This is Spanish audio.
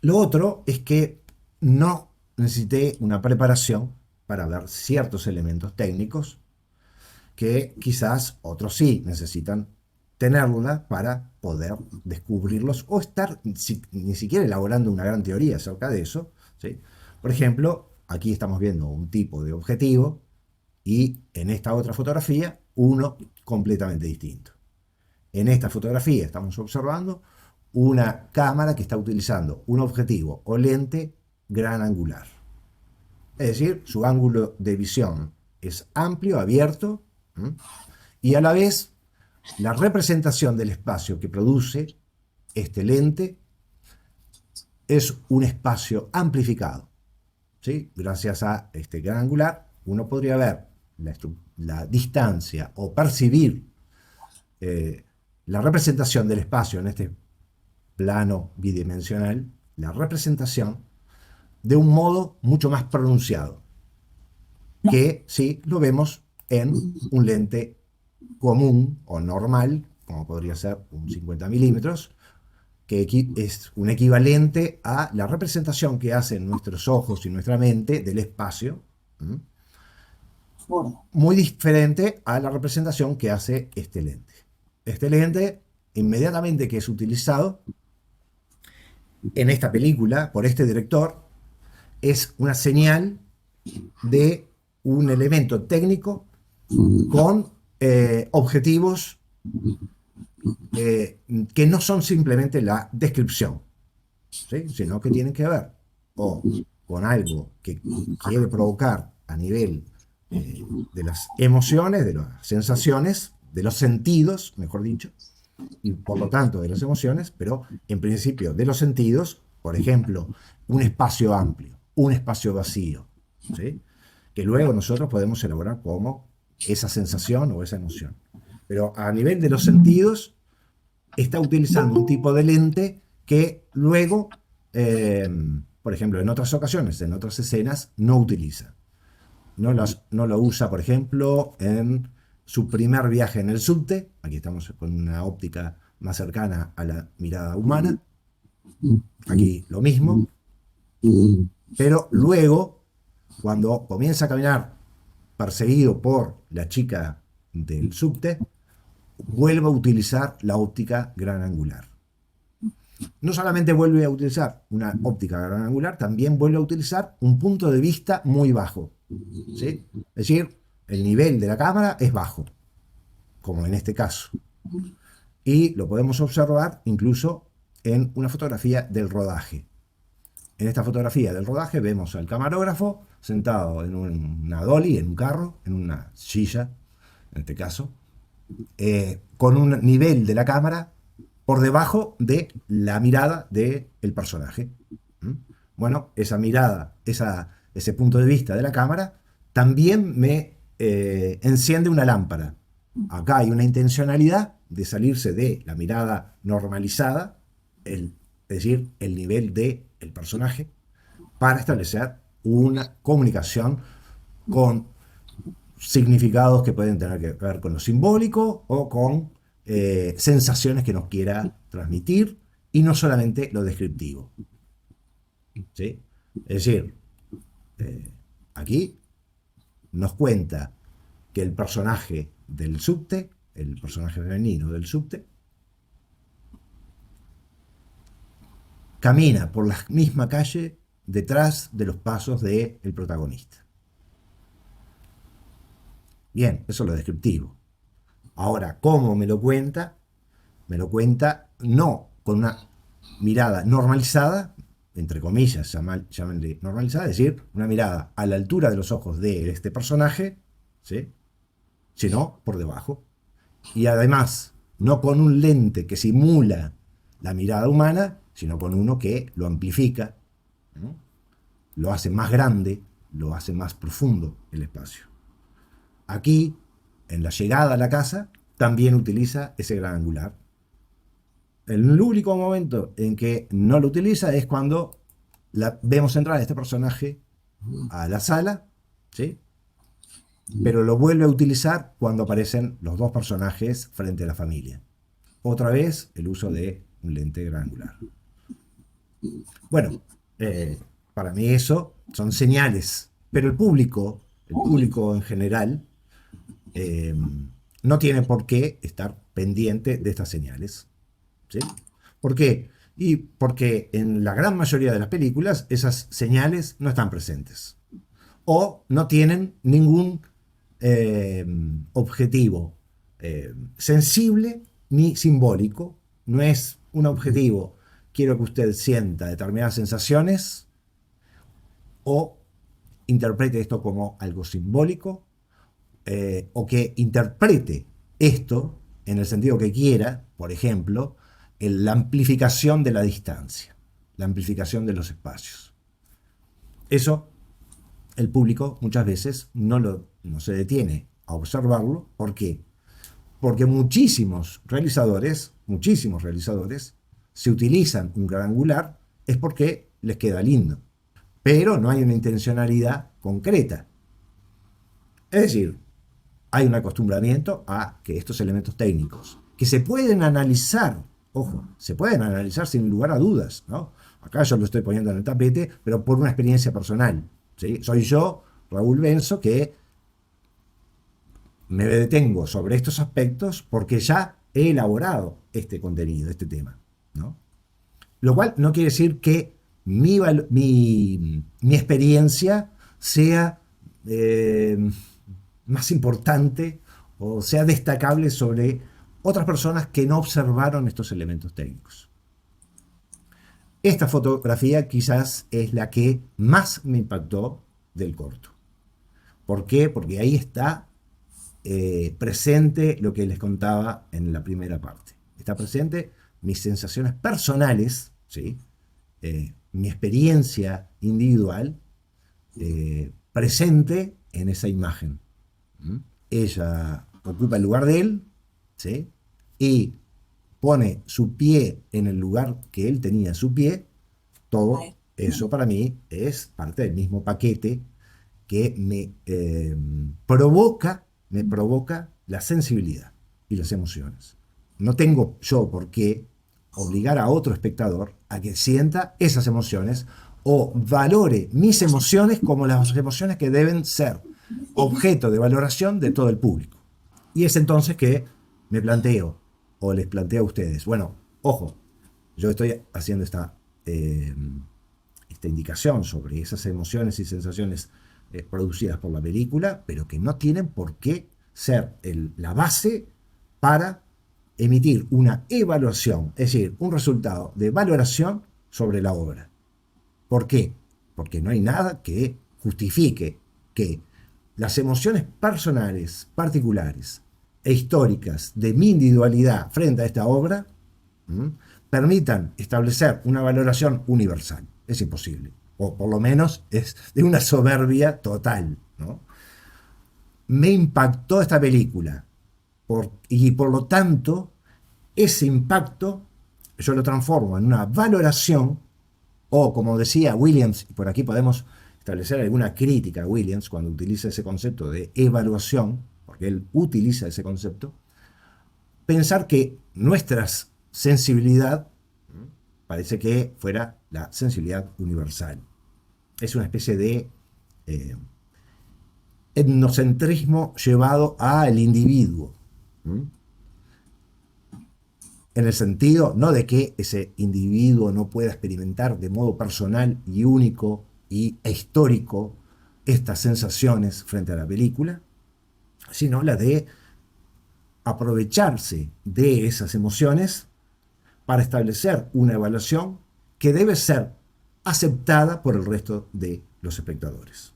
Lo otro es que no necesité una preparación para ver ciertos elementos técnicos que quizás otros sí necesitan tenerla para poder descubrirlos o estar ni siquiera elaborando una gran teoría acerca de eso, ¿sí? Por ejemplo, aquí estamos viendo un tipo de objetivo y en esta otra fotografía uno completamente distinto. En esta fotografía estamos observando una cámara que está utilizando un objetivo o lente gran angular. Es decir, su ángulo de visión es amplio, abierto, ¿m? Y a la vez la representación del espacio que produce este lente es un espacio amplificado, ¿sí? Gracias a este gran angular uno podría ver la distancia o percibir eh, la representación del espacio en este plano bidimensional, la representación de un modo mucho más pronunciado que si lo vemos en un lente común o normal, como podría ser un 50 milímetros, que es un equivalente a la representación que hacen nuestros ojos y nuestra mente del espacio, muy diferente a la representación que hace este lente. Este lente, inmediatamente que es utilizado en esta película por este director, es una señal de un elemento técnico con objetivos que no son simplemente la descripción, ¿sí? Sino que tienen que ver o con algo que quiere provocar a nivel de las emociones, de las sensaciones, de los sentidos, mejor dicho, y por lo tanto de las emociones, pero en principio de los sentidos, por ejemplo, un espacio amplio, un espacio vacío, ¿sí? Que luego nosotros podemos elaborar como esa sensación o esa emoción. Pero a nivel de los sentidos, está utilizando un tipo de lente que luego, eh, por ejemplo, en otras ocasiones, en otras escenas, no utiliza. No lo usa, por ejemplo, en su primer viaje en el subte. Aquí estamos con una óptica más cercana a la mirada humana. Aquí lo mismo. Pero luego, cuando comienza a caminar perseguido por la chica del subte, vuelve a utilizar la óptica gran angular. No solamente vuelve a utilizar una óptica gran angular, también vuelve a utilizar un punto de vista muy bajo, ¿sí? Es decir, el nivel de la cámara es bajo, como en este caso. Y lo podemos observar incluso en una fotografía del rodaje. En esta fotografía del rodaje vemos al camarógrafo sentado en una dolly, en un carro, en una silla, en este caso, con un nivel de la cámara por debajo de la mirada del personaje. Bueno, esa mirada, ese punto de vista de la cámara, también me enciende una lámpara. Acá hay una intencionalidad de salirse de la mirada normalizada, es decir, el nivel del personaje, para establecer una comunicación con significados que pueden tener que ver con lo simbólico o con sensaciones que nos quiera transmitir y no solamente lo descriptivo, ¿sí? Es decir, aquí nos cuenta que el personaje del subte, el personaje femenino del subte, camina por la misma calle detrás de los pasos del protagonista. Bien, eso es lo descriptivo. Ahora, ¿cómo me lo cuenta? Me lo cuenta no con una mirada normalizada, entre comillas, llámenle normalizada, es decir, una mirada a la altura de los ojos de este personaje, ¿sí? Sino por debajo. Y además, no con un lente que simula la mirada humana, sino con uno que lo amplifica, ¿no? Lo hace más grande, lo hace más profundo el espacio. Aquí, en la llegada a la casa, también utiliza ese gran angular. El único momento en que no lo utiliza es cuando vemos entrar a este personaje a la sala, ¿sí? Pero lo vuelve a utilizar cuando aparecen los dos personajes frente a la familia. Otra vez el uso de un lente gran angular. Bueno, eh, para mí eso son señales, pero el público en general, eh, no tiene por qué estar pendiente de estas señales. ¿Sí? ¿Por qué? Y porque en la gran mayoría de las películas esas señales no están presentes o no tienen ningún eh, objetivo sensible ni simbólico. No es un objetivo, quiero que usted sienta determinadas sensaciones o interprete esto como algo simbólico, o que interprete esto en el sentido que quiera, por ejemplo, la amplificación de la distancia, la amplificación de los espacios. Eso el público muchas veces no se detiene a observarlo. ¿Por qué? Porque muchísimos realizadores, si utilizan un gran angular es porque les queda lindo, pero no hay una intencionalidad concreta. Es decir, hay un acostumbramiento a que estos elementos técnicos, que se pueden analizar, ojo, se pueden analizar sin lugar a dudas, ¿no? Acá yo lo estoy poniendo en el tapete, pero por una experiencia personal, ¿sí? Soy yo, Raúl Benzo, que me detengo sobre estos aspectos porque ya he elaborado este contenido, este tema, ¿no? Lo cual no quiere decir que mi experiencia sea eh, más importante o sea destacable sobre otras personas que no observaron estos elementos técnicos. Esta fotografía quizás es la que más me impactó del corto. ¿Por qué? Porque ahí está presente lo que les contaba en la primera parte. Está presente mis sensaciones personales, ¿sí? Mi experiencia individual, presente en esa imagen. ¿Mm? Ella ocupa el lugar de él, ¿sí? Y pone su pie en el lugar que él tenía su pie. Todo eso para mí es parte del mismo paquete que me provoca la sensibilidad y las emociones. No tengo yo por qué obligar a otro espectador a que sienta esas emociones o valore mis emociones como las emociones que deben ser objeto de valoración de todo el público. Y es entonces que me planteo, o les planteo a ustedes, bueno, ojo, yo estoy haciendo esta indicación sobre esas emociones y sensaciones producidas por la película, pero que no tienen por qué ser la base para emitir una evaluación, es decir, un resultado de valoración sobre la obra. ¿Por qué? Porque no hay nada que justifique que las emociones personales, particulares e históricas de mi individualidad frente a esta obra permitan establecer una valoración universal. Es imposible. O por lo menos es de una soberbia total, ¿no? Me impactó esta película y por lo tanto ese impacto yo lo transformo en una valoración, o como decía Williams, y por aquí podemos establecer alguna crítica a Williams cuando utiliza ese concepto de evaluación, porque él utiliza ese concepto, pensar que nuestra sensibilidad parece que fuera la sensibilidad universal. Es una especie de etnocentrismo llevado al individuo. En el sentido no de que ese individuo no pueda experimentar de modo personal y único e histórico estas sensaciones frente a la película, sino la de aprovecharse de esas emociones para establecer una evaluación que debe ser aceptada por el resto de los espectadores.